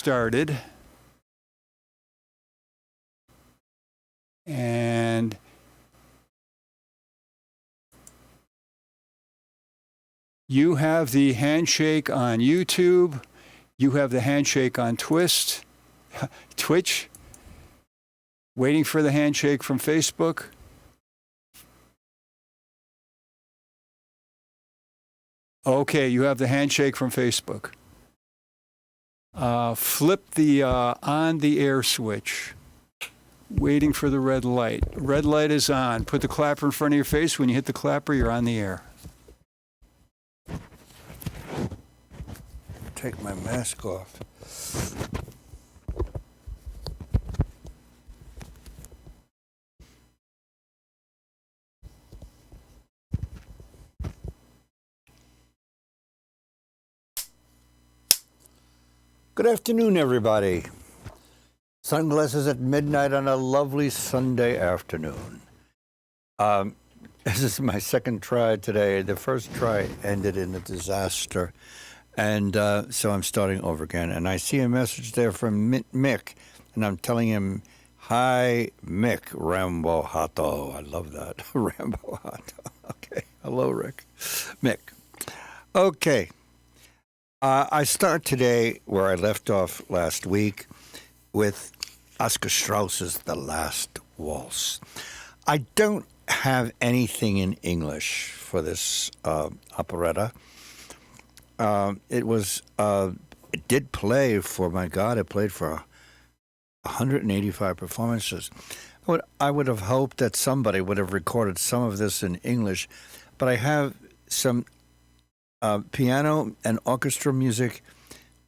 started. And you have the handshake on YouTube. You have the handshake on Twitch. Waiting for the handshake from Facebook. Okay, you have the handshake from Facebook. Flip the on the air switch. Waiting for the red light. Red light is on. Put the clapper in front of your face. When you hit the clapper, you're on the air. Take my mask off. Good afternoon, everybody. Sunglasses at midnight on a lovely Sunday afternoon. This is my second try today. The first try ended in a disaster, and so I'm starting over again. And I see a message there from Mick, and I'm telling him, "Hi, Mick, Rambo Hato." I love that, Rambo Hato. Okay, hello, Rick. Mick. Okay. I start today where I left off last week with Oscar Strauss's The Last Waltz. I don't have anything in English for this operetta. It did play for, my God, it played for 185 performances. I would have hoped that somebody would have recorded some of this in English, but I have some piano and orchestra music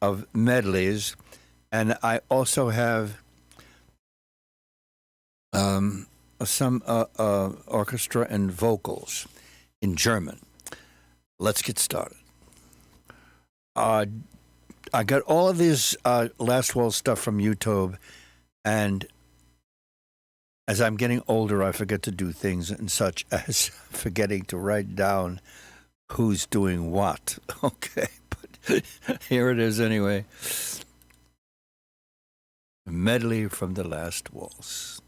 of medleys, and I also have some orchestra and vocals in German. Let's get started. I got all of this Last Waltz stuff from YouTube, and as I'm getting older, I forget to do things and such as forgetting to write down who's doing what. Okay, but here it is anyway. A medley from The Last Waltz.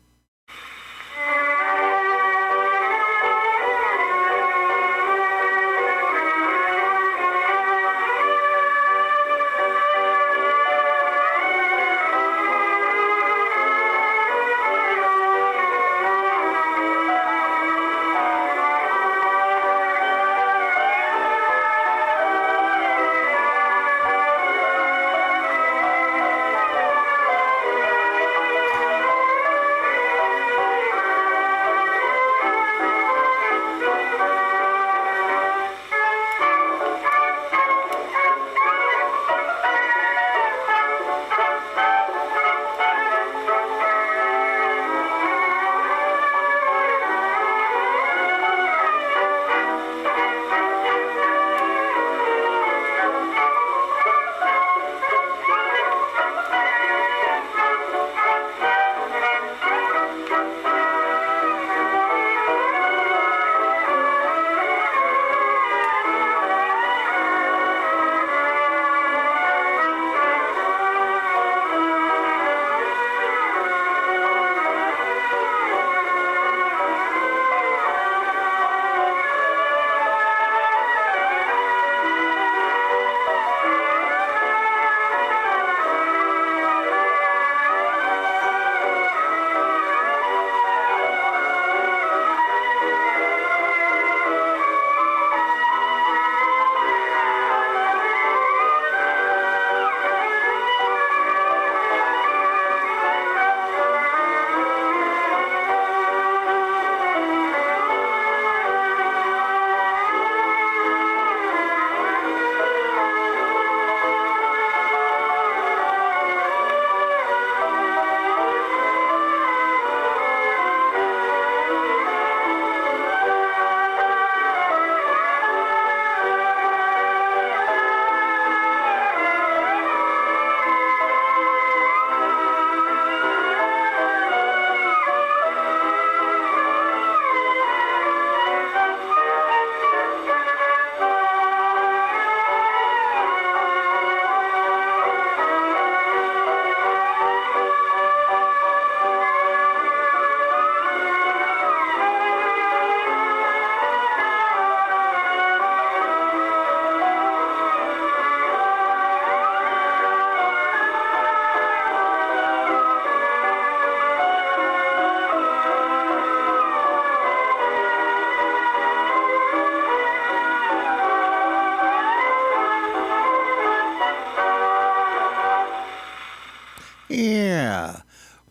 Yeah.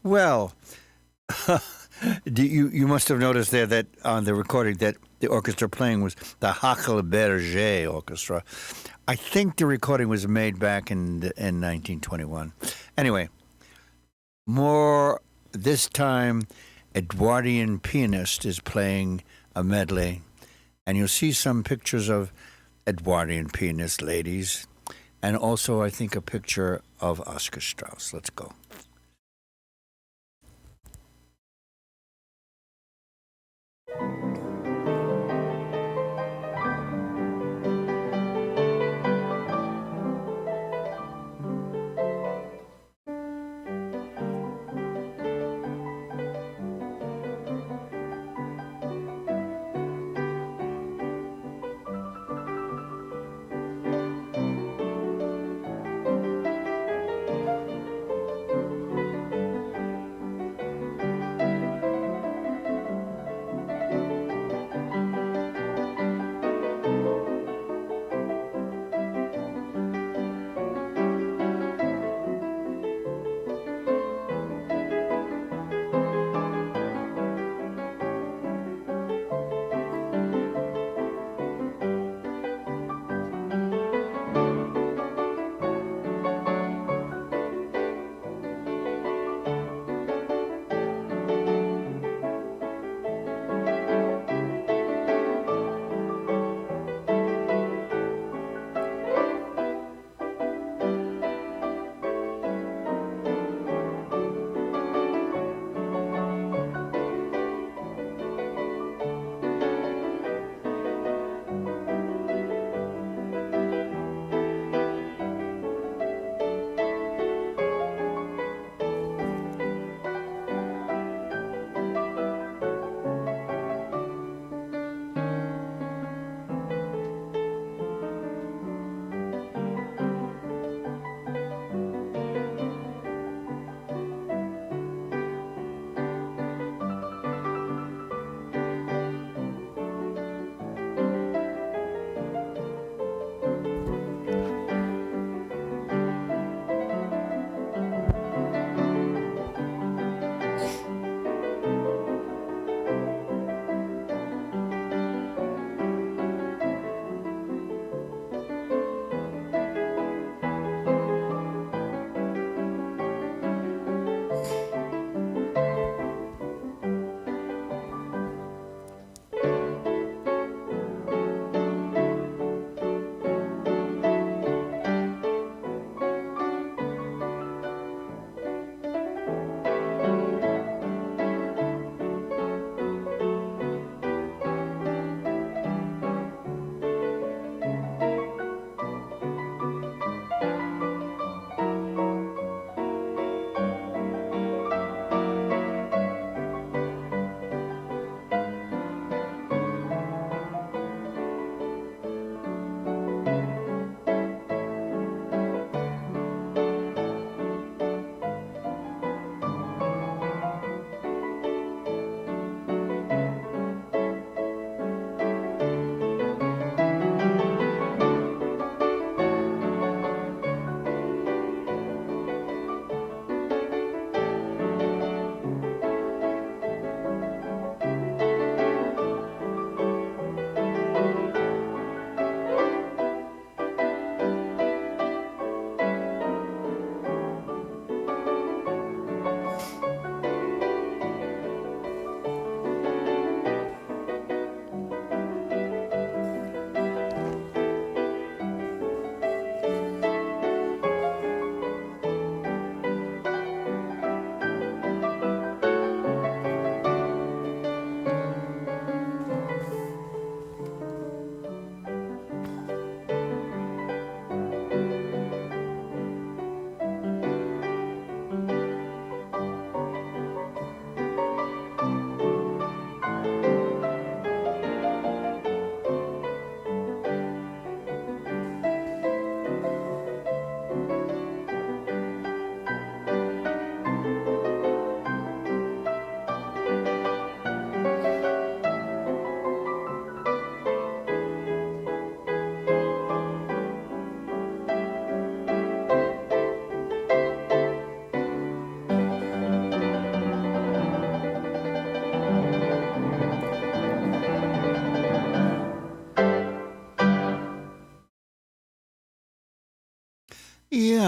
Well, you must have noticed there that on the recording that the orchestra playing was the Hackelberger Orchestra. I think the recording was made back in 1921. Anyway, more this time, Edwardian pianist is playing a medley, and you'll see some pictures of Edwardian pianist ladies, and also I think a picture of Oscar Strauss. Let's go.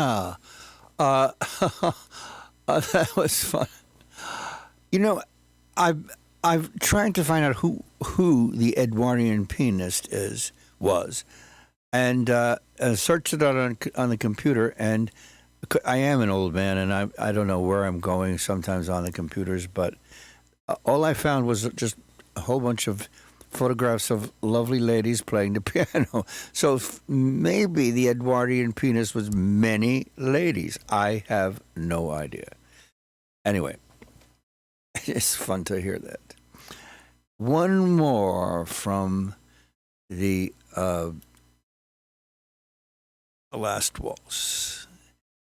Yeah. Uh, that was fun. You know, I've tried to find out who the Edwardian pianist was, and searched it out on the computer. And I am an old man, and I don't know where I'm going sometimes on the computers, but all I found was just a whole bunch of photographs of lovely ladies playing the piano. So maybe the Edwardian pianist was many ladies. I have no idea. Anyway, it's fun to hear that. One more from the Last Waltz.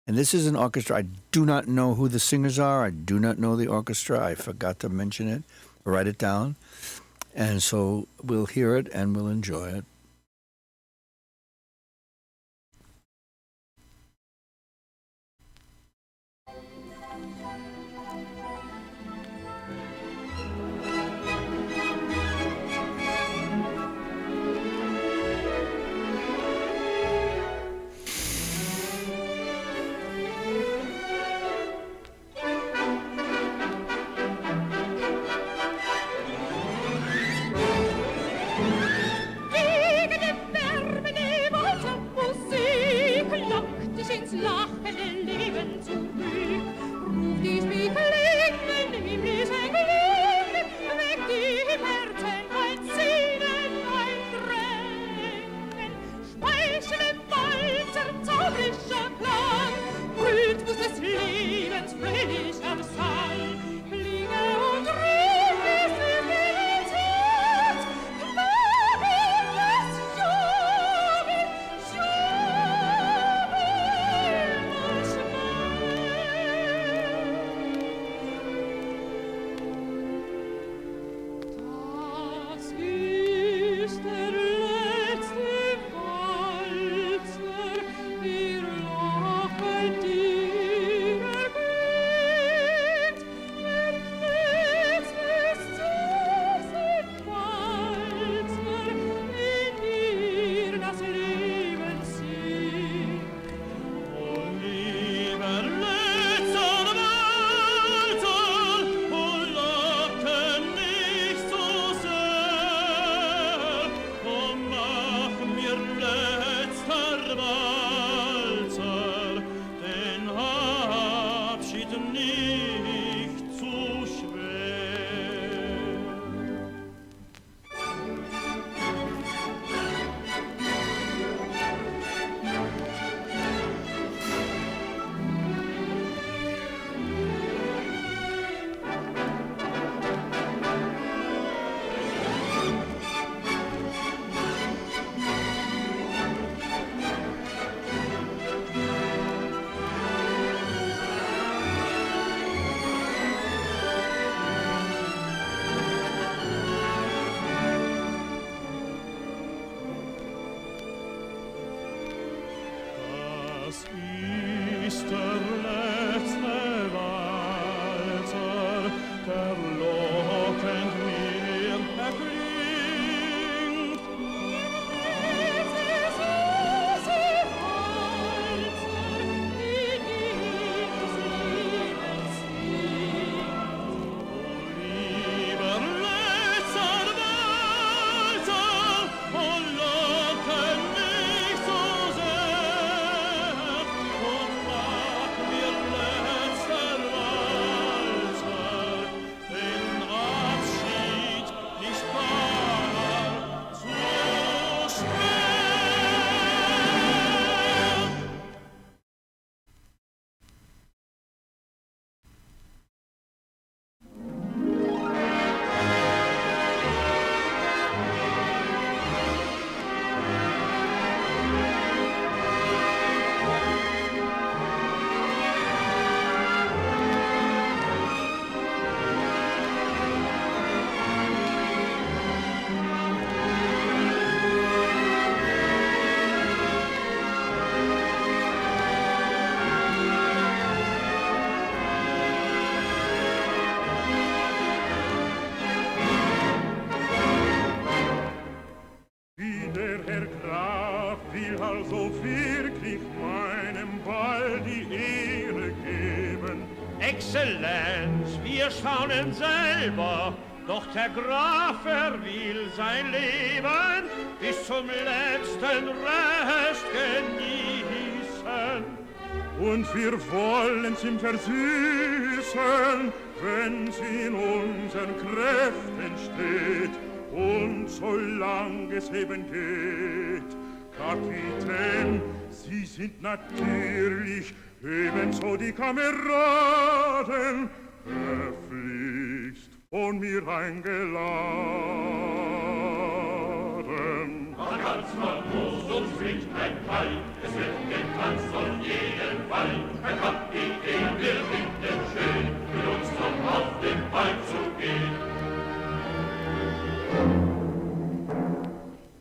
And this is an orchestra. I do not know who the singers are. I do not know the orchestra. I forgot to mention it, write it down. And so we'll hear it and we'll enjoy it. Exzellenz, wir staunen selber, doch der Graf, will sein Leben bis zum letzten Rest genießen. Und wir wollen's ihm versüßen, wenn's in unseren Kräften steht, und solang es eben geht. Kapitän, Sie sind natürlich ebenso die Kameraden, herzlichst von mir eingeladen. Man ganz von Moos und singt ein Fall, es wird getanzt von jedem Fall. Herr Kapitän, wir finden schön, mit uns noch auf den Ball zu gehen.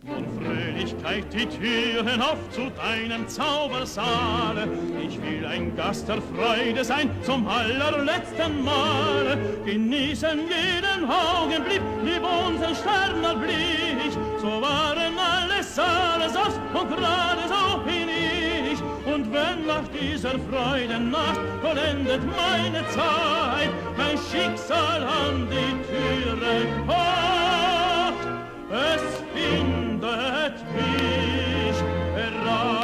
Und Fröhlichkeit die Türen auf zu deinem Zaubersaale. Ich will ein Gast der Freude sein zum allerletzten Male. Genießen jeden Augenblick, lieb unseren Stern erblick. So waren alle Saale saus und gerade so bin ich. Und wenn nach dieser Freudennacht vollendet meine Zeit mein Schicksal an die Türe pocht, es findet mich bereit.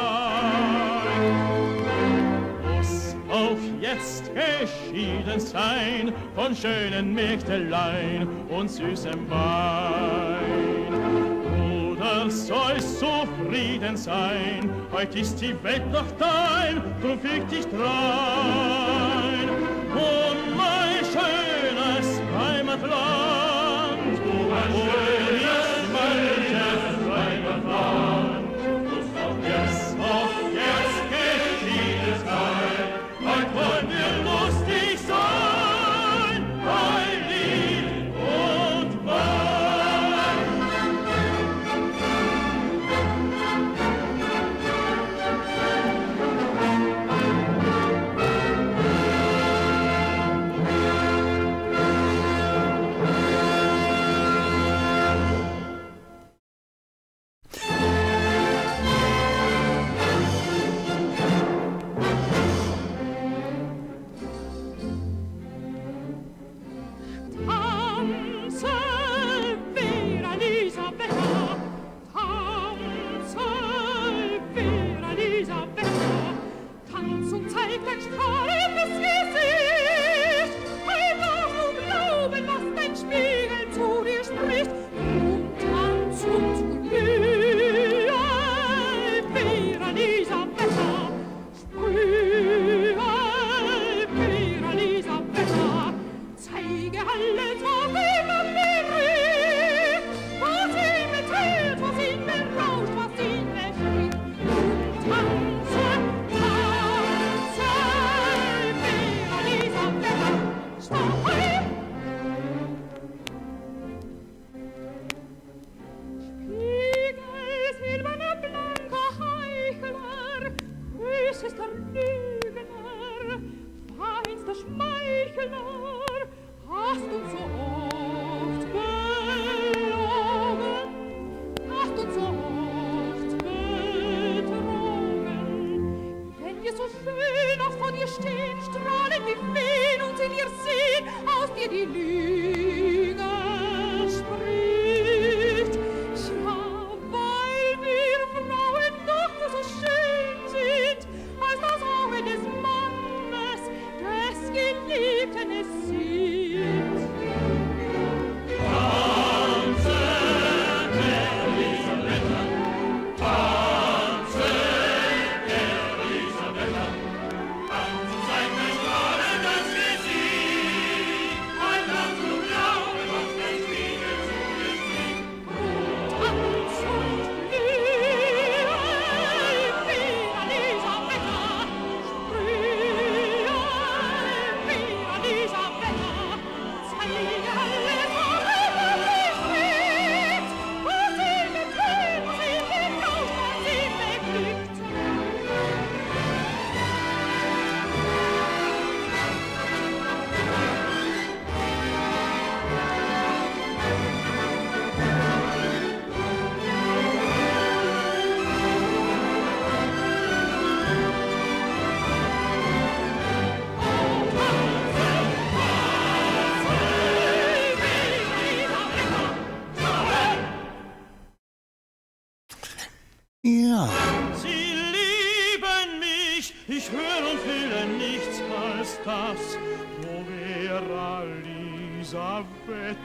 Muss auch jetzt geschieden sein von schönen Mägdelein und süßem Wein. Bruder, sollst zufrieden sein, heut ist die Welt noch dein, drum füg dich drein. Und mein schönes Heimatland, mein schönes Heimatland, jetzt geschieht es sein, heut wollen wir lustig sein, bei Lied und Wein. Tanze, Vera Elisabetta, tanze, Vera Elisabetta, tanz und zeig dein strahlendes Gesicht, einfach nur glauben, was dein Spiegel zu dir spricht, und tanz und sprühe, Vera Elisabetta, sprühe, Vera Elisabetta, zeige alles, was immer mir riecht, was ihn mitteilt, was ihn berauscht, was ihn erschrickt. Tanze, tanze, Vera Elisabetta, steig! Spiegel, silberner, blanker Heichler, bösester Lügner, feinster Schmeichler, hast uns so oft belogen, hast uns so oft betrogen. Wenn wir so schön auch vor dir stehen, strahlen wie Feen und in dir sehen, aus dir die Lüge spricht. Ja, weil wir Frauen doch nur so schön sind, als das Auge des Mannes, des Geliebten es sieht. Tanze, Elisabetta, tanze, Elisabetta, tanz und zeig dein strahlendes Gesicht, ein Tanz und das, povera Elisabetta.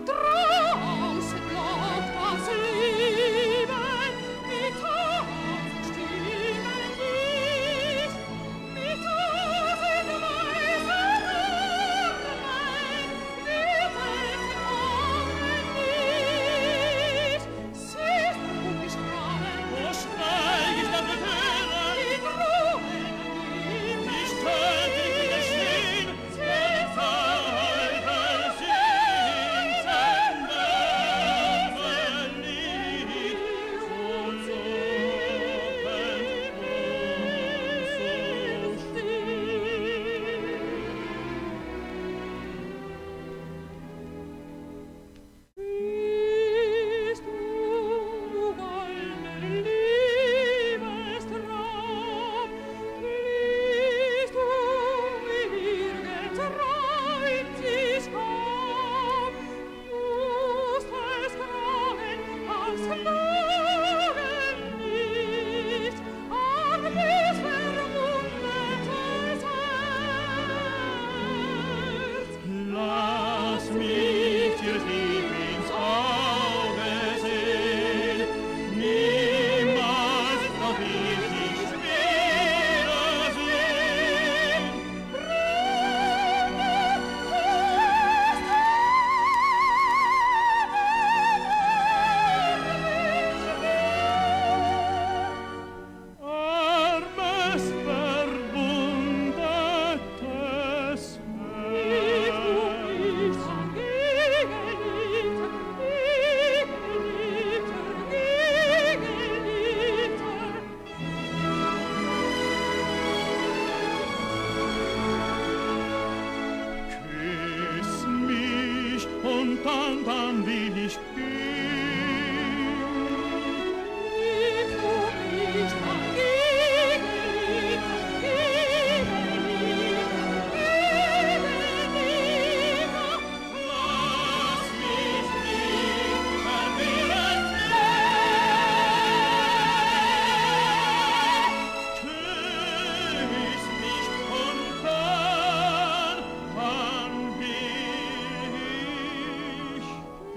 Draußen läuft das Leben mit tausend Stimmen nicht, mit tausend weißen Armen wird es kommen nicht. Siehst du die Strahlen, Wo schweig ich dann mit Hören, die Drohnen, die Stört ich wieder stehen, der Verhalten singt sein Wärmelied, so lobend und so Bist du goldner Liebestraum, bist du mir getreut sich kaum, musst es grauen als Morgen nicht, an bis verwundetes Herz. Lass mich dir tief ins Auge sehen, niemals noch ich dich wiedersehen. Armes, verwundetes Herz. Küss mich und dann will ich gehen. Lass mich nicht verwirren sehen. Küss mich und dann will ich gehen.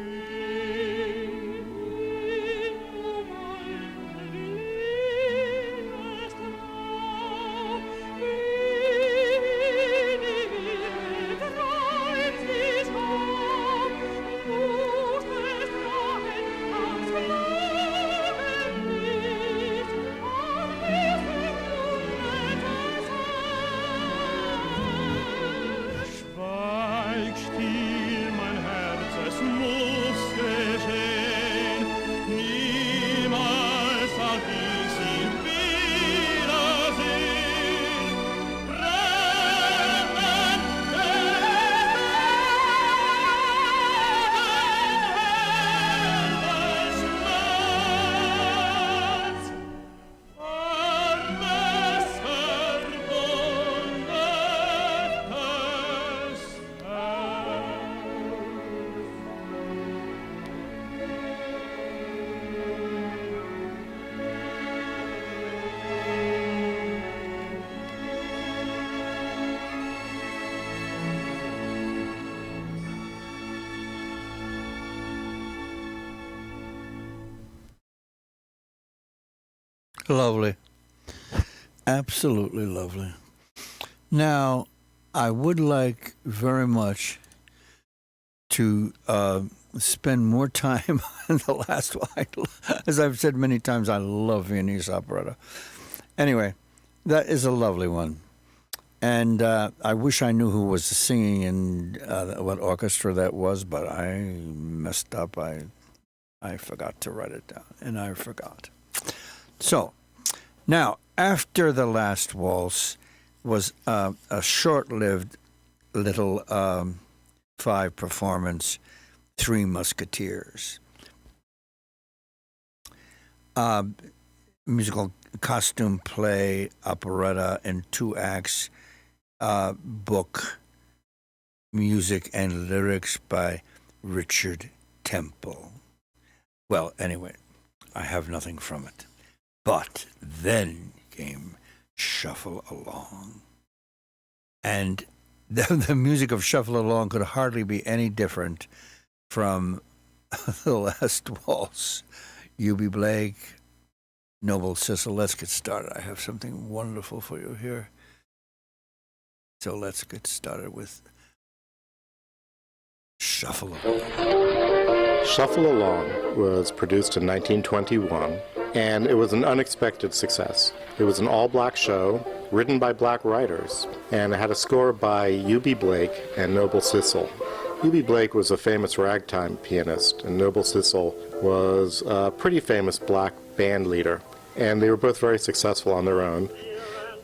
Schweig still, mein Herz, es muss geschehen. Niemals sag ich sie wiedersehen. Brennen Schmerz. Armes, verwundetes Lovely. Absolutely lovely. Now, I would like very much to spend more time on the last one. As I've said many times, I love Viennese Operetta. Anyway, that is a lovely one. And I wish I knew who was singing and what orchestra that was, but I messed up. I forgot to write it down, and I forgot. So, now, after the last waltz was a short-lived little 5 performance, Three Musketeers. Musical costume play, operetta in 2 acts, book, music and lyrics by Richard Temple. Well, anyway, I have nothing from it. But then came Shuffle Along. And the music of Shuffle Along could hardly be any different from The Last Waltz. Eubie Blake, Noble Sissle. Let's get started. I have something wonderful for you here. So let's get started with Shuffle Along. Shuffle Along was produced in 1921, and it was an unexpected success. It was an all-black show written by black writers, and it had a score by Eubie Blake and Noble Sissle. Eubie Blake was a famous ragtime pianist, and Noble Sissle was a pretty famous black band leader, and they were both very successful on their own.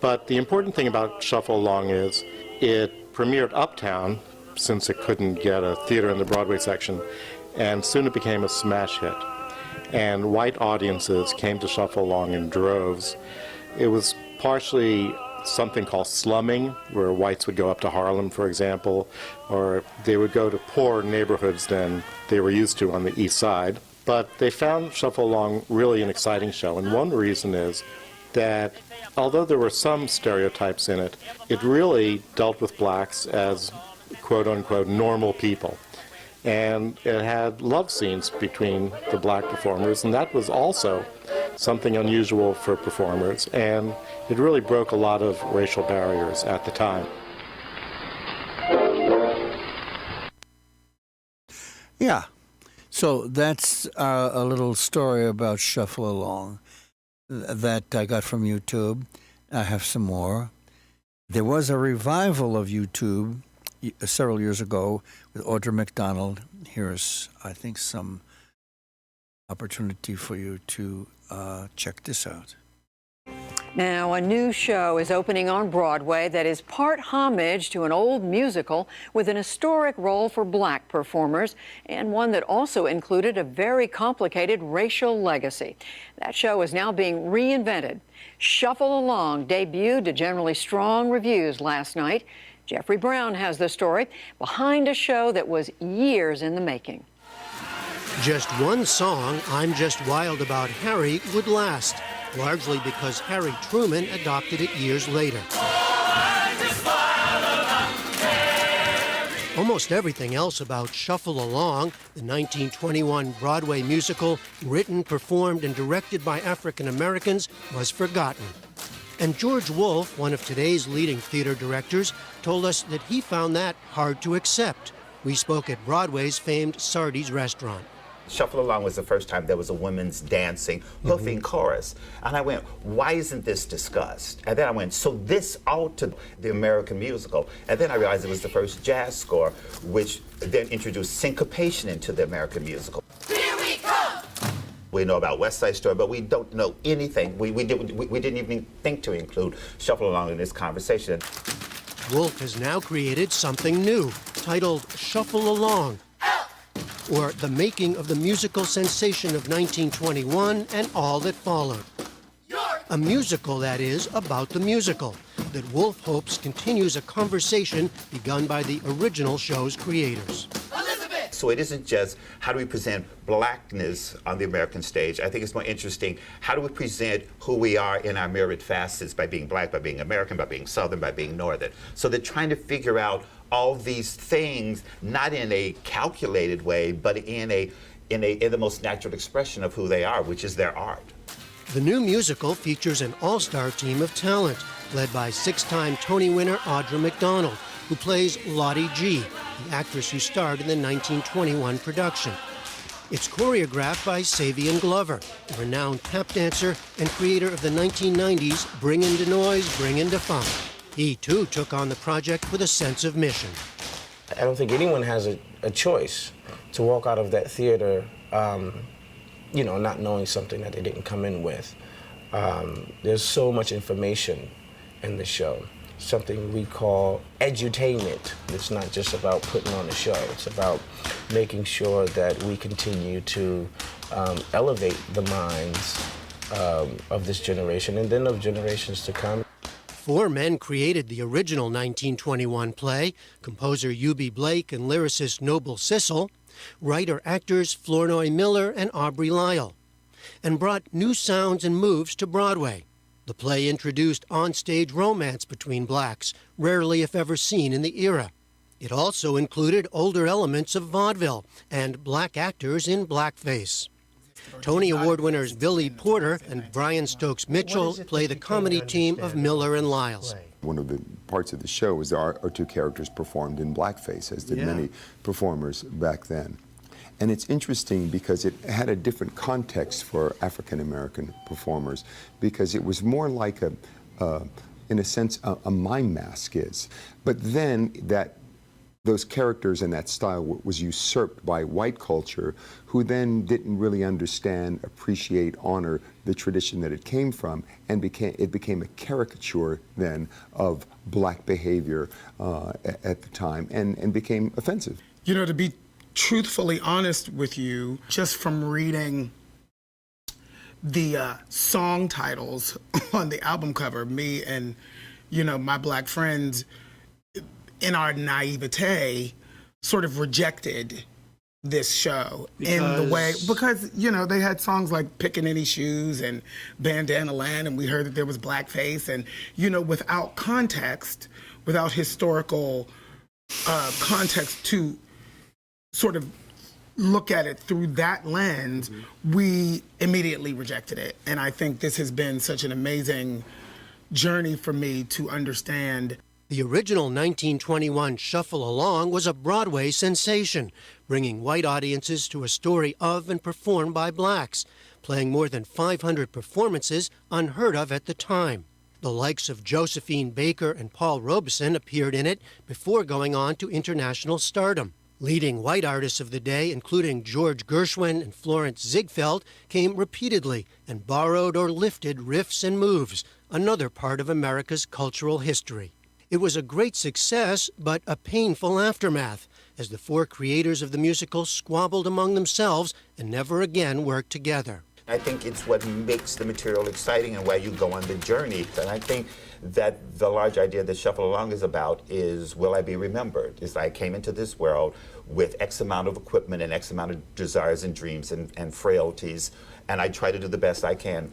But the important thing about Shuffle Along is it premiered uptown, since it couldn't get a theater in the Broadway section, and soon it became a smash hit. And white audiences came to Shuffle Along in droves. It was partially something called slumming, where whites would go up to Harlem, for example, or they would go to poorer neighborhoods than they were used to on the East Side. But they found Shuffle Along really an exciting show, and one reason is that although there were some stereotypes in it, it really dealt with blacks as quote-unquote normal people. And it had love scenes between the black performers, and that was also something unusual for performers, and it really broke a lot of racial barriers at the time. Yeah, so that's a little story about Shuffle Along that I got from YouTube. I have some more. There was a revival of YouTube several years ago with Audra McDonald. Here's, I think, some opportunity for you to check this out. Now, a new show is opening on Broadway that is part homage to an old musical with an historic role for black performers, and one that also included a very complicated racial legacy. That show is now being reinvented. Shuffle Along debuted to generally strong reviews last night. Jeffrey Brown has the story behind a show that was years in the making. Just one song, I'm Just Wild About Harry, would last, largely because Harry Truman adopted it years later. Almost everything else about Shuffle Along, the 1921 Broadway musical, written, performed, and directed by African Americans, was forgotten. And George Wolfe, one of today's leading theater directors, told us that he found that hard to accept. We spoke at Broadway's famed Sardi's restaurant. Shuffle Along was the first time there was a women's dancing, hoofing chorus. And I went, why isn't this discussed? And then I went, so this altered the American musical. And then I realized it was the first jazz score, which then introduced syncopation into the American musical. Here we come! We know about West Side Story, but we don't know anything. We didn't even think to include Shuffle Along in this conversation. Wolfe has now created something new, titled Shuffle Along, or the making of the musical sensation of 1921 and all that followed. A musical, that is, about the musical, that Wolfe hopes continues a conversation begun by the original show's creators. So it isn't just how do we present blackness on the American stage. I think it's more interesting, how do we present who we are in our myriad facets by being black, by being American, by being Southern, by being Northern. So they're trying to figure out all these things, not in a calculated way, but in the most natural expression of who they are, which is their art. The new musical features an all-star team of talent, led by six-time Tony winner Audra McDonald, who plays Lottie G, the actress who starred in the 1921 production. It's choreographed by Savion Glover, the renowned tap dancer and creator of the 1990s Bringin' Da Noise, Bringin' Da Funk. He, too, took on the project with a sense of mission. I don't think anyone has a choice to walk out of that theater, not knowing something that they didn't come in with. There's so much information in the show, something we call edutainment. It's not just about putting on a show. It's about making sure that we continue to elevate the minds of this generation and then of generations to come. Four men created the original 1921 play, composer Eubie Blake and lyricist Noble Sissle. writer-actors Flournoy Miller and Aubrey Lyle, and brought new sounds and moves to Broadway. The play introduced on-stage romance between blacks, rarely if ever seen in the era. It also included older elements of vaudeville and black actors in blackface. Tony Award winners Billy Porter and Brian Stokes Mitchell play the comedy team of Miller and Lyles. One of the parts of the show was our two characters performed in blackface, as did many performers back then. And it's interesting because it had a different context for African American performers, because it was more like in a sense, a mime mask is. But then those characters and that style was usurped by white culture, who then didn't really understand, appreciate, honor the tradition that it came from, and it became a caricature then of black behavior at the time, and became offensive. You know, to be truthfully honest with you, just from reading the song titles on the album cover, me and, you know, my black friends, in our naivete, sort of rejected this show in the way, because, you know, they had songs like Pickin' Any Shoes and Bandana Land, and we heard that there was blackface, and, you know, without context, without historical context to sort of look at it through that lens, we immediately rejected it. And I think this has been such an amazing journey for me to understand. The original 1921 Shuffle Along was a Broadway sensation, bringing white audiences to a story of and performed by blacks, playing more than 500 performances unheard of at the time. The likes of Josephine Baker and Paul Robeson appeared in it before going on to international stardom. Leading white artists of the day, including George Gershwin and Florence Ziegfeld, came repeatedly and borrowed or lifted riffs and moves, another part of America's cultural history. It was a great success, but a painful aftermath, as the four creators of the musical squabbled among themselves and never again worked together. I think it's what makes the material exciting and why you go on the journey. And I think that the large idea that Shuffle Along is about is, will I be remembered? Is I came into this world with X amount of equipment and X amount of desires and dreams and frailties, and I try to do the best I can.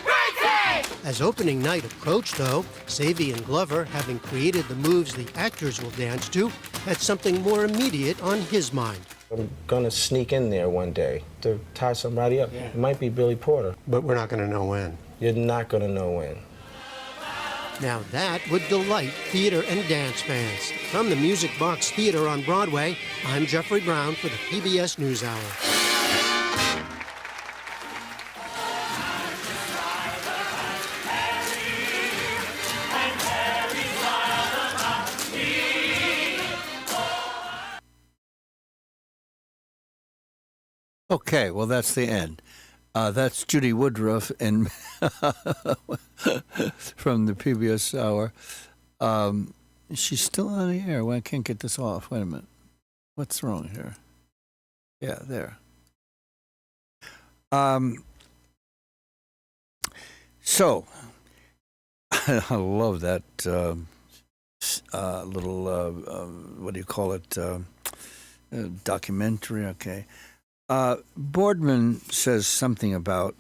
As opening night approached, though, Savy and Glover, having created the moves the actors will dance to, had something more immediate on his mind. I'm gonna sneak in there one day to tie somebody up. It might be Billy Porter. But we're not going to know when. You're not gonna know when. Now that would delight theater and dance fans. From the Music Box Theater on Broadway, I'm Jeffrey Brown for the PBS NewsHour. Okay, well, that's the end. That's Judy Woodruff from the PBS Hour. She's still on the air. Well, I can't get this off. Wait a minute. What's wrong here? Yeah, there. So, I love that little, what do you call it, documentary, okay. Boardman says something about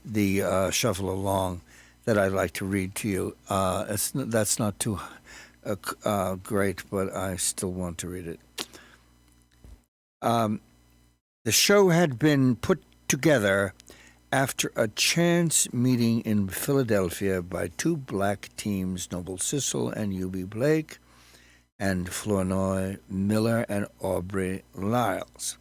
the Shuffle Along that I'd like to read to you. That's not too great, but I still want to read it. The show had been put together after a chance meeting in Philadelphia by two black teams, Noble Sissle and Eubie Blake, and Flournoy Miller and Aubrey Lyles.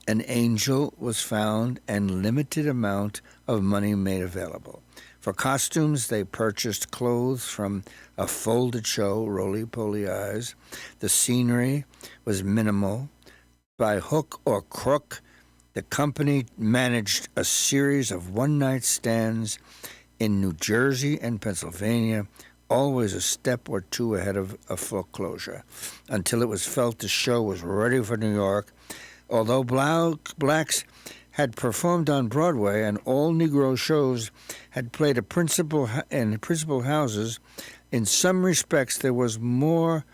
An angel was found and limited amount of money made available. For costumes, they purchased clothes from a folded show, Roly Poly Eyes. The scenery was minimal. By hook or crook, the company managed a series of one-night stands in New Jersey and Pennsylvania, always a step or two ahead of a foreclosure, until it was felt the show was ready for New York. Although blacks had performed on Broadway and all Negro shows had played in principal houses, in some respects there was more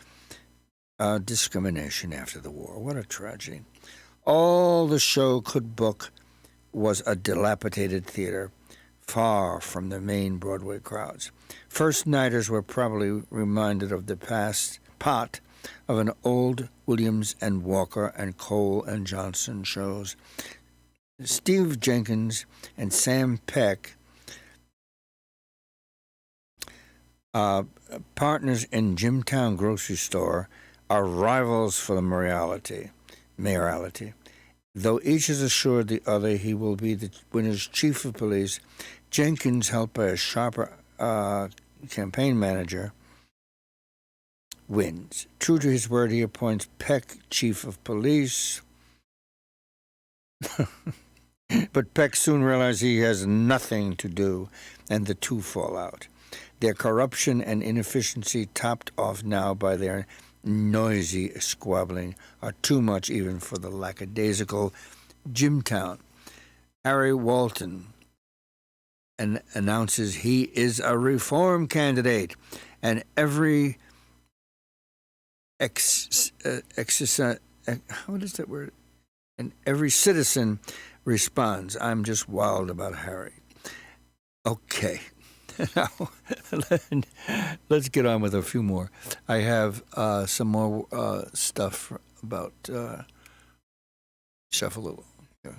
discrimination after the war. What a tragedy. All the show could book was a dilapidated theater, far from the main Broadway crowds. First-nighters were probably reminded of the past pot of an old Williams and Walker and Cole and Johnson shows. Steve Jenkins and Sam Peck, partners in Jimtown grocery store, are rivals for the mayoralty. Though each has assured the other he will be the winner's chief of police, Jenkins, helped by a sharper campaign manager, wins. True to his word, he appoints Peck chief of police. But Peck soon realizes he has nothing to do, and the two fall out. Their corruption and inefficiency, topped off now by their noisy squabbling, are too much even for the lackadaisical Jimtown. Harry Walton announces he is a reform candidate, and every what is that word? And every citizen responds. I'm just wild about Harry. Okay. Now, let's get on with a few more. I have some more stuff about Shuffle a Little. Yeah.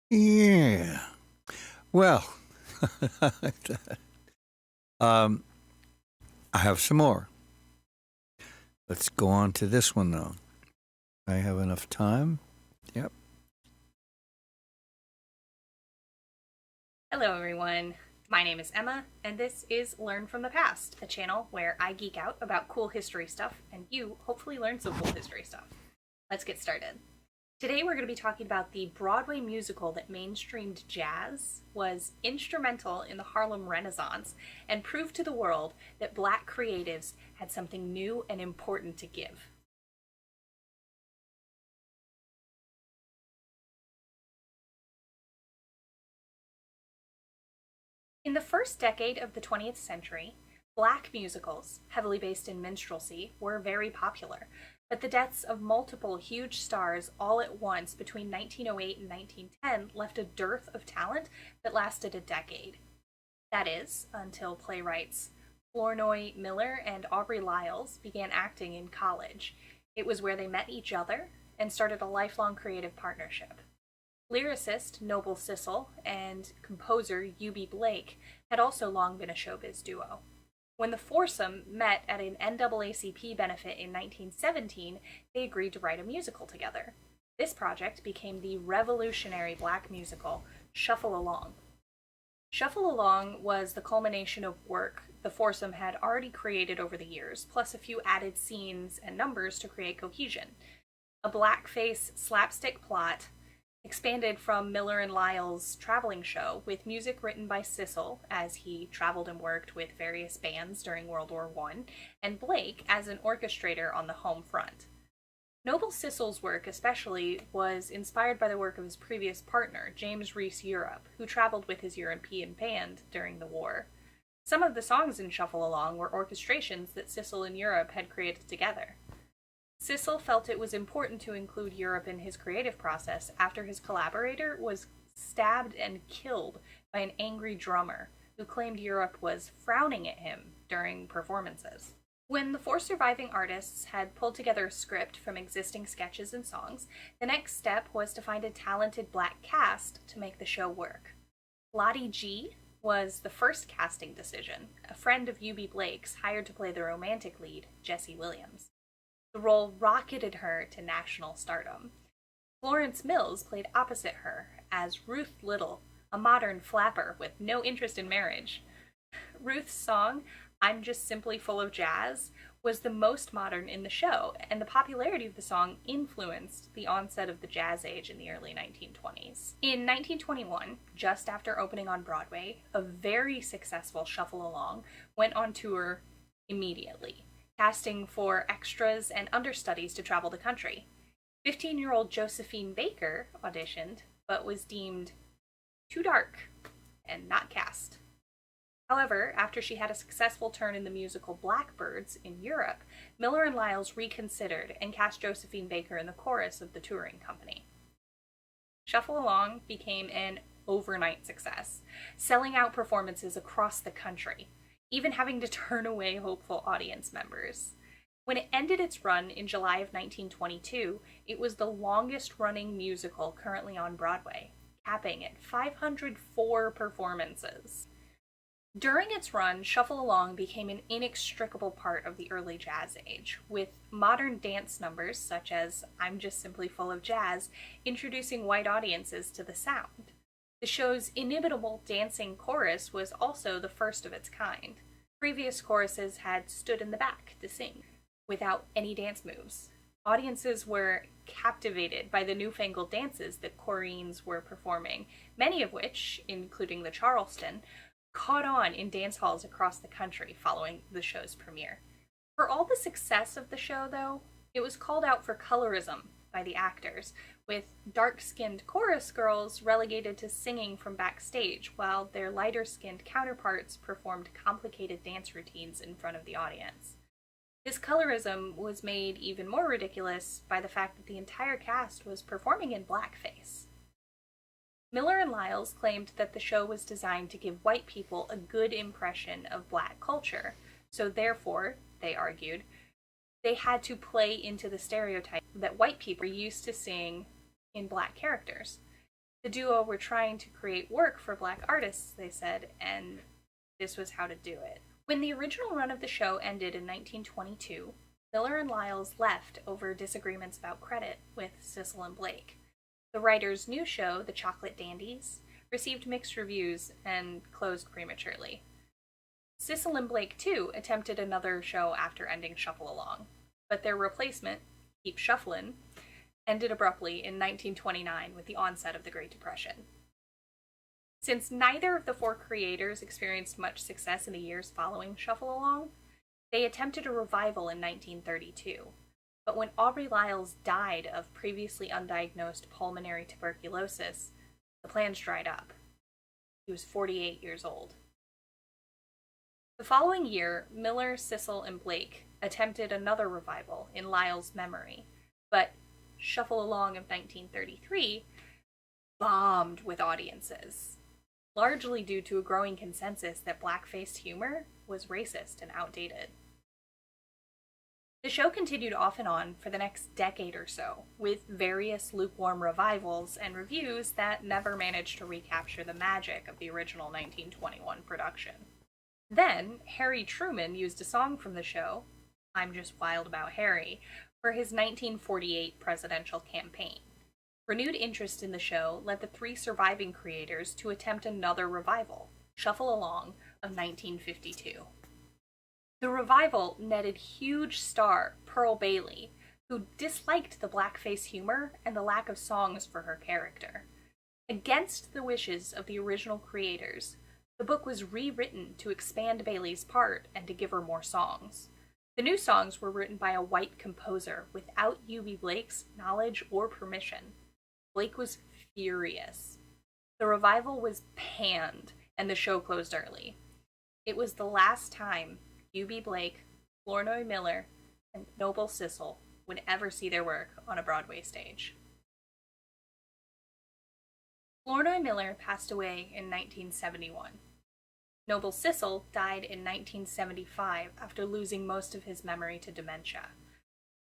Yeah. Well, I have some more. Let's go on to this one, though. I have enough time. Yep. Hello, everyone. My name is Emma, and this is Learn from the Past, a channel where I geek out about cool history stuff, and you hopefully learn some cool history stuff. Let's get started. Today we're going to be talking about the Broadway musical that mainstreamed jazz, was instrumental in the Harlem Renaissance, and proved to the world that Black creatives had something new and important to give. In the first decade of the 20th century, Black musicals, heavily based in minstrelsy, were very popular, but the deaths of multiple huge stars all at once between 1908 and 1910 left a dearth of talent that lasted a decade. That is, until playwrights Flournoy Miller and Aubrey Lyles began acting in college. It was where they met each other and started a lifelong creative partnership. Lyricist Noble Sissle and composer Eubie Blake had also long been a showbiz duo. When the foursome met at an NAACP benefit in 1917, they agreed to write a musical together. This project became the revolutionary Black musical, Shuffle Along. Shuffle Along was the culmination of work the foursome had already created over the years, plus a few added scenes and numbers to create cohesion. A blackface slapstick plot expanded from Miller and Lyle's traveling show, with music written by Sissle as he traveled and worked with various bands during World War I, and Blake as an orchestrator on the home front. Noble Sissle's work especially was inspired by the work of his previous partner, James Reese Europe, who traveled with his European band during the war. Some of the songs in Shuffle Along were orchestrations that Sissle and Europe had created together. Sissle felt it was important to include Europe in his creative process after his collaborator was stabbed and killed by an angry drummer who claimed Europe was frowning at him during performances. When the four surviving artists had pulled together a script from existing sketches and songs, the next step was to find a talented Black cast to make the show work. Lottie G was the first casting decision, a friend of Eubie Blake's hired to play the romantic lead, Jesse Williams. The role rocketed her to national stardom. Florence Mills played opposite her as Ruth Little, a modern flapper with no interest in marriage. Ruth's song, I'm Just Simply Full of Jazz, was the most modern in the show, and the popularity of the song influenced the onset of the jazz age in the early 1920s. In 1921, just after opening on Broadway, a very successful Shuffle Along went on tour immediately, casting for extras and understudies to travel the country. 15-year-old Josephine Baker auditioned, but was deemed too dark and not cast. However, after she had a successful turn in the musical Blackbirds in Europe, Miller and Lyles reconsidered and cast Josephine Baker in the chorus of the touring company. Shuffle Along became an overnight success, selling out performances across the country, even having to turn away hopeful audience members. When it ended its run in July of 1922, it was the longest-running musical currently on Broadway, capping at 504 performances. During its run, Shuffle Along became an inextricable part of the early jazz age, with modern dance numbers such as I'm Just Simply Full of Jazz introducing white audiences to the sound. The show's inimitable dancing chorus was also the first of its kind. Previous choruses had stood in the back to sing, without any dance moves. Audiences were captivated by the newfangled dances that choreens were performing, many of which, including the Charleston, caught on in dance halls across the country following the show's premiere. For all the success of the show, though, it was called out for colorism by the actors, with dark-skinned chorus girls relegated to singing from backstage, while their lighter-skinned counterparts performed complicated dance routines in front of the audience. This colorism was made even more ridiculous by the fact that the entire cast was performing in blackface. Miller and Lyles claimed that the show was designed to give white people a good impression of Black culture, so therefore, they argued, they had to play into the stereotype that white people are used to seeing in Black characters. The duo were trying to create work for Black artists, they said, and this was how to do it. When the original run of the show ended in 1922, Miller and Liles left over disagreements about credit with Sissle and Blake. The writers' new show, The Chocolate Dandies, received mixed reviews and closed prematurely. Sissle and Blake, too, attempted another show after ending Shuffle Along, but their replacement, Keep Shufflin', ended abruptly in 1929 with the onset of the Great Depression. Since neither of the four creators experienced much success in the years following Shuffle Along, they attempted a revival in 1932. But when Aubrey Liles died of previously undiagnosed pulmonary tuberculosis, the plans dried up. He was 48 years old. The following year, Miller, Sissle, and Blake attempted another revival in Liles' memory, but Shuffle Along of 1933 bombed with audiences, largely due to a growing consensus that black-faced humor was racist and outdated. The show continued off and on for the next decade or so, with various lukewarm revivals and reviews that never managed to recapture the magic of the original 1921 production. Then, Harry Truman used a song from the show, I'm Just Wild About Harry, for his 1948 presidential campaign. Renewed interest in the show led the three surviving creators to attempt another revival, Shuffle Along of 1952. The revival netted huge star Pearl Bailey, who disliked the blackface humor and the lack of songs for her character. Against the wishes of the original creators, the book was rewritten to expand Bailey's part and to give her more songs. The new songs were written by a white composer without Eubie Blake's knowledge or permission. Blake was furious. The revival was panned, and the show closed early. It was the last time Eubie Blake, Flournoy Miller, and Noble Sissle would ever see their work on a Broadway stage. Flournoy Miller passed away in 1971. Noble Sissle died in 1975 after losing most of his memory to dementia.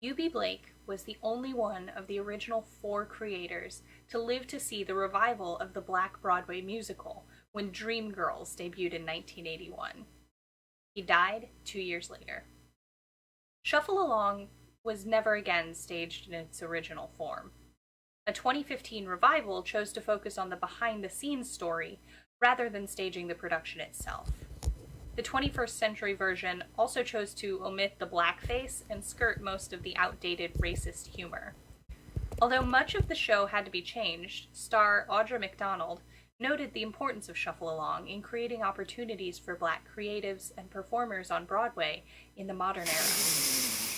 Eubie Blake was the only one of the original four creators to live to see the revival of the Black Broadway musical when Dreamgirls debuted in 1981. He died 2 years later. Shuffle Along was never again staged in its original form. A 2015 revival chose to focus on the behind-the-scenes story rather than staging the production itself. The 21st century version also chose to omit the blackface and skirt most of the outdated racist humor. Although much of the show had to be changed, star Audra McDonald noted the importance of Shuffle Along in creating opportunities for black creatives and performers on Broadway in the modern era.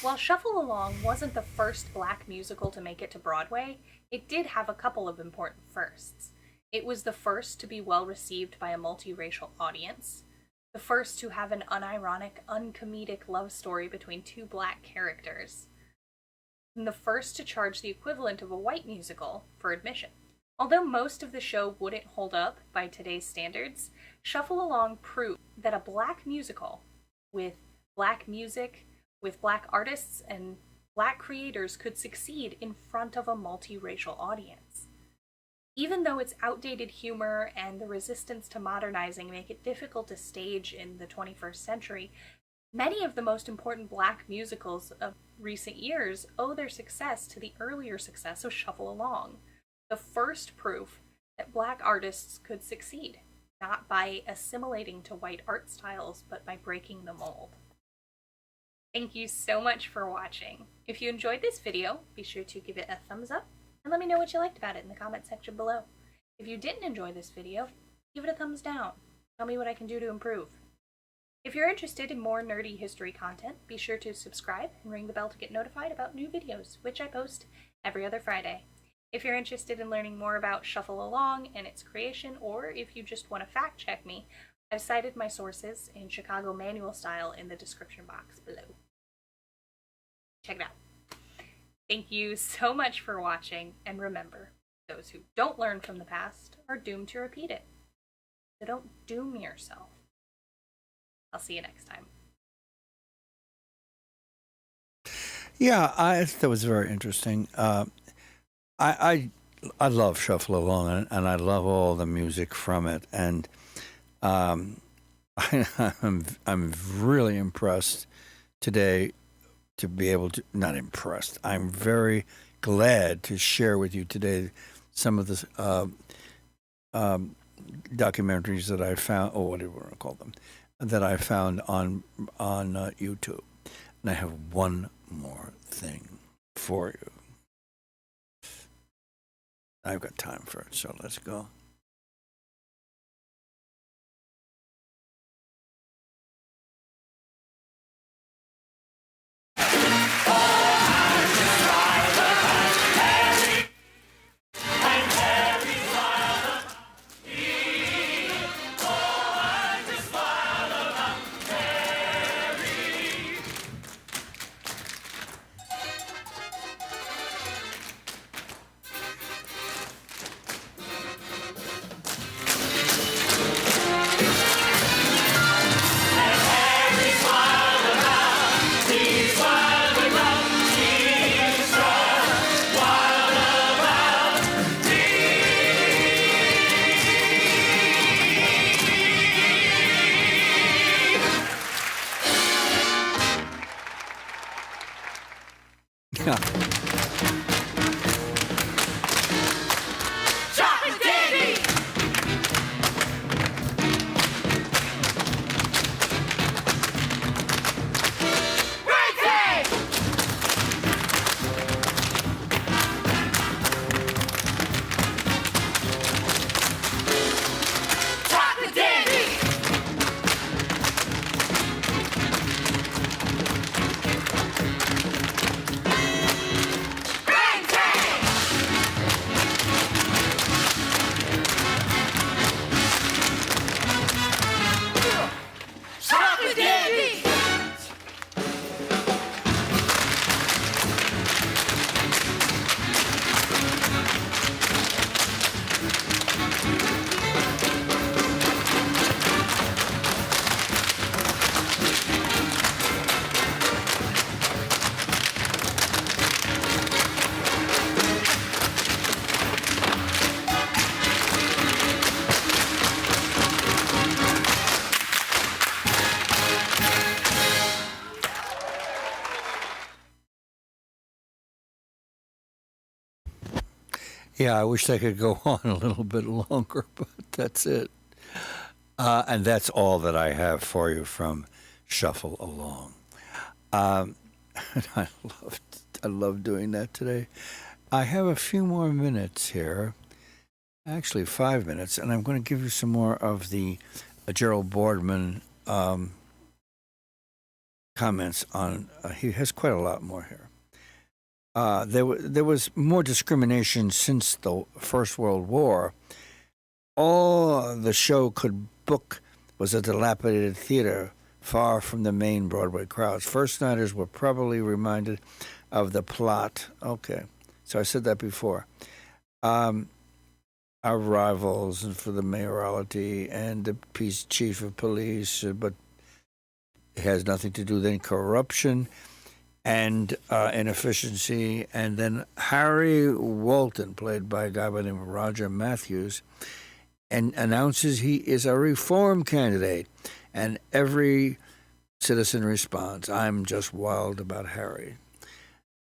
While Shuffle Along wasn't the first black musical to make it to Broadway, it did have a couple of important firsts. It was the first to be well received by a multiracial audience, the first to have an unironic, uncomedic love story between two black characters, and the first to charge the equivalent of a white musical for admission. Although most of the show wouldn't hold up by today's standards, Shuffle Along proved that a black musical with black music, with black artists and black creators could succeed in front of a multiracial audience. Even though its outdated humor and the resistance to modernizing make it difficult to stage in the 21st century, many of the most important black musicals of recent years owe their success to the earlier success of Shuffle Along, the first proof that black artists could succeed, not by assimilating to white art styles, but by breaking the mold. Thank you so much for watching. If you enjoyed this video, be sure to give it a thumbs up and let me know what you liked about it in the comment section below. If you didn't enjoy this video, give it a thumbs down. Tell me what I can do to improve. If you're interested in more nerdy history content, be sure to subscribe and ring the bell to get notified about new videos, which I post every other Friday. If you're interested in learning more about Shuffle Along and its creation, or if you just want to fact check me, I've cited my sources in Chicago manual style in the description box below. Check it out. Thank you so much for watching, and remember, those who don't learn from the past are doomed to repeat it. So don't doom yourself. I'll see you next time. Yeah, that was very interesting. I love Shuffle Along, and I love all the music from it. And I'm really impressed today to be able to, not impressed, I'm very glad to share with you today some of the documentaries that I found, or whatever you want to call them, that I found on YouTube. And I have one more thing for you. I've got time for it, so let's go. Yeah, I wish I could go on a little bit longer, but that's it. And that's all that I have for you from Shuffle Along. I love doing that today. I have a few more minutes here, actually 5 minutes, and I'm going to give you some more of the Gerald Boardman comments on. He has quite a lot more here. There was more discrimination since the First World War. All the show could book was a dilapidated theater far from the main Broadway crowds. First-nighters were probably reminded of the plot. Okay, so I said that before. Our rivals and for the mayoralty and the chief of police, but it has nothing to do then corruption and inefficiency. And then Harry Walton, played by a guy by the name of Roger Matthews, and announces he is a reform candidate. And every citizen responds, "I'm just wild about Harry."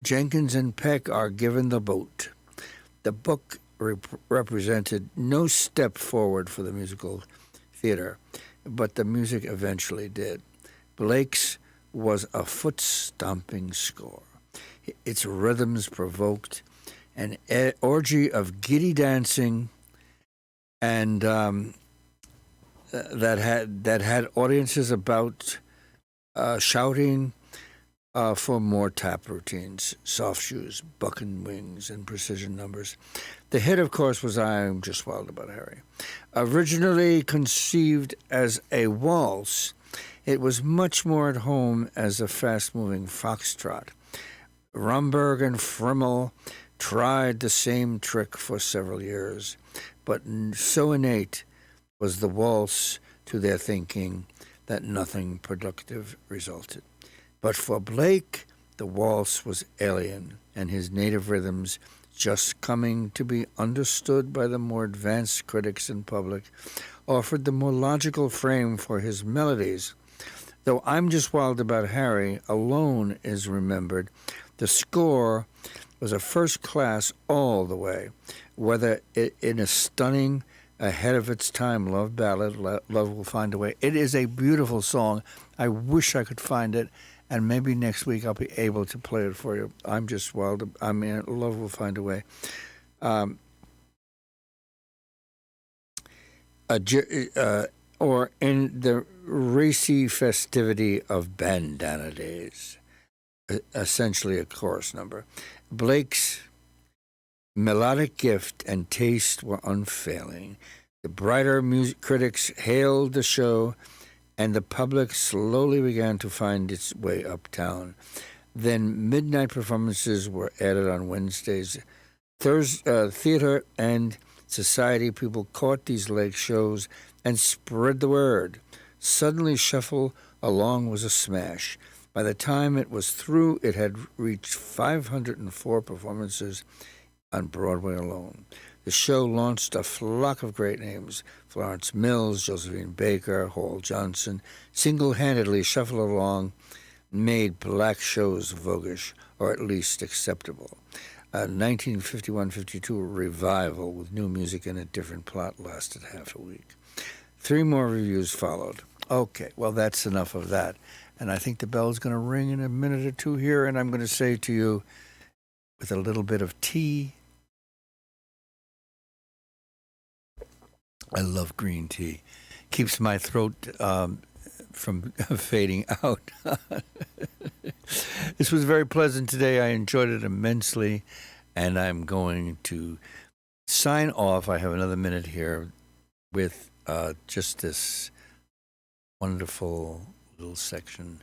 Jenkins and Peck are given the boat. The book represented no step forward for the musical theater, but the music eventually did. Blake's was a foot-stomping score. Its rhythms provoked an orgy of giddy dancing, and that had audiences about shouting for more tap routines, soft shoes, bucking wings, and precision numbers. The hit, of course, was "I'm Just Wild About Harry." Originally conceived as a waltz, it was much more at home as a fast-moving foxtrot. Romberg and Frimmel tried the same trick for several years, but so innate was the waltz to their thinking that nothing productive resulted. But for Blake, the waltz was alien, and his native rhythms just coming to be understood by the more advanced critics and public, offered the more logical frame for his melodies. Though I'm Just Wild About Harry alone is remembered, the score was a first class all the way, whether in a stunning, ahead of its time love ballad, Love Will Find a Way. It is a beautiful song. I wish I could find it, and maybe next week I'll be able to play it for you. I'm Just Wild, Love Will Find a Way. Or in the racy festivity of bandana days, essentially a chorus number. Blake's melodic gift and taste were unfailing. The brighter music critics hailed the show, and the public slowly began to find its way uptown. Then midnight performances were added on Wednesdays. Theater and society people caught these late shows and spread the word. Suddenly, Shuffle Along was a smash. By the time it was through, it had reached 504 performances on Broadway alone. The show launched a flock of great names: Florence Mills, Josephine Baker, Hall Johnson. Single-handedly, Shuffle Along made black shows voguish, or at least acceptable. A 1951-52 revival with new music and a different plot lasted half a week. 3 more reviews followed. Okay, well, that's enough of that. And I think the bell's going to ring in a minute or two here, and I'm going to say to you, with a little bit of tea, I love green tea. Keeps my throat from fading out. This was very pleasant today. I enjoyed it immensely, and I'm going to sign off. I have another minute here with just this wonderful little section